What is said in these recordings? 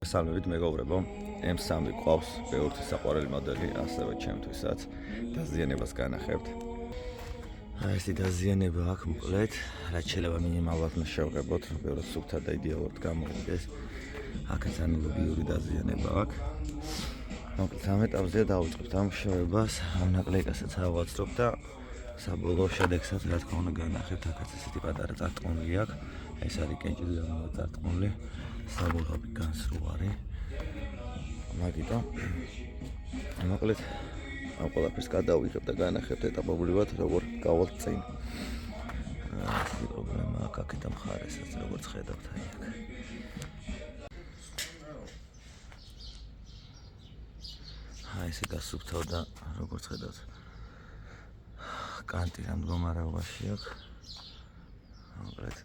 Salvებით მეგობრებო, M3 ყავს ბევრი საყვარელი მოდელი, ასევე ჩემთვისაც დაზიანებას განახებთ. Ეს დაზიანება აქ მოკლედ, რაც შეიძლება მინიმალურად შევღებოთ, ბევრად სუფთა და იდეალურად გამოვიდეს. აქაც ანალოგიური დაზიანება აქვს. მოკლედ ამ ეტაპზე დავიწყებთ ამ მუშაობას, ამ ნაკლეიკასაც ავაცრობ და საბოლოო შედეგსაც რა თქმა უნდა განახებთ. აქაც ესეთი პატარა წარწყმული აქვს. ეს არის კენჭილიანი წარწყმული. საბოლოო განსრული. მაგიტომ მოკლედ ამ ყველაფერს გადავიღებ და განახებთ ეტაპობრივად, როგორ გავალთ წინ. ეს პრობლემა აქეთ ამ მხარესაც როგორც ხედავთ აი აქ. აი ესე გასუფთავ და როგორც ხედავთ კანტი რა მდგომარეობაში აქვს. მოკლედ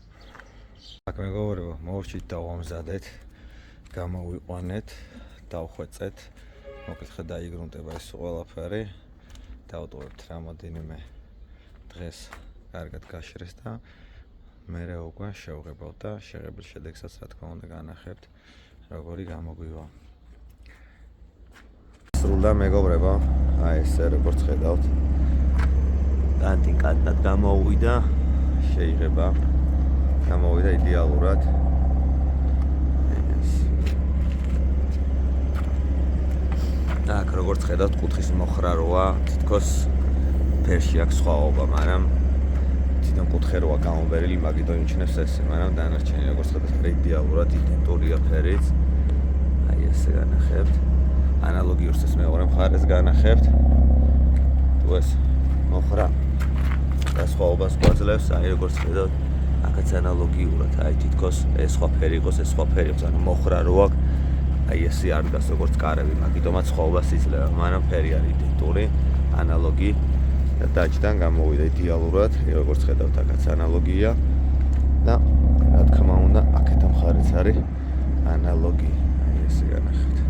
აქ მეგობრებო, მოვჭით და ვამზადეთ, გამოვიყვანეთ, დავხვეწეთ. მოკლედ ხა დაიგრუნტება ეს ყველაფერი. დავტოვებთ რამოდენიმე დღეს კარგად გაშრეს და მერე უკვე შევღებავთ და შეღებილ შედეგსაც რა თქმა უნდა განახებთ, როგორი გამოგვივა. სრულდა მეგობრებო, აი ესე როგორც ხედავთ. კანტი კანტად გამოუვიდა, შეიღება. გამოვიდა იდეალურად. აქ როგორც ხედავთ, კუთხის მოხრა როა, თითქოს ფერში აქვს სხვაობა, მაგრამ თვითონ კუთხე როა გამომბერილი, მაგიტომ იმჩნევს ესე, მაგრამ დანარჩენი როგორც ხედავთ, იდეალურად იდენტურია ფერიც. აი ესე განახებთ. ანალოგიურს ეს მეორე მხარეს განახებთ. თუ ეს მოხრა და სხვაობას გვაძლევს, აი როგორც ხედავთ, აქაც ანალოგიურად, აი თითქოს ეს სხვა ფერი იყოს, ეს სხვა ფერი იყოს, ანუ მოხრა რო აქვს, აი ესე არ დგას როგორც კარები, მაგიტომაც სხვაობას იძლევა, მაგრამ ფერი არის იდენტური, ანალოგი და დაჭდან გამოვიდა იდეალურად, როგორც ხედავთ, აქაც ანალოგია და რა თქმა უნდა, აქეთ ამ მხარეც არის ანალოგი, აი ესე განახებთ.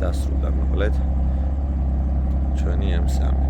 დასრულდა მოკლედ ჩვენი M3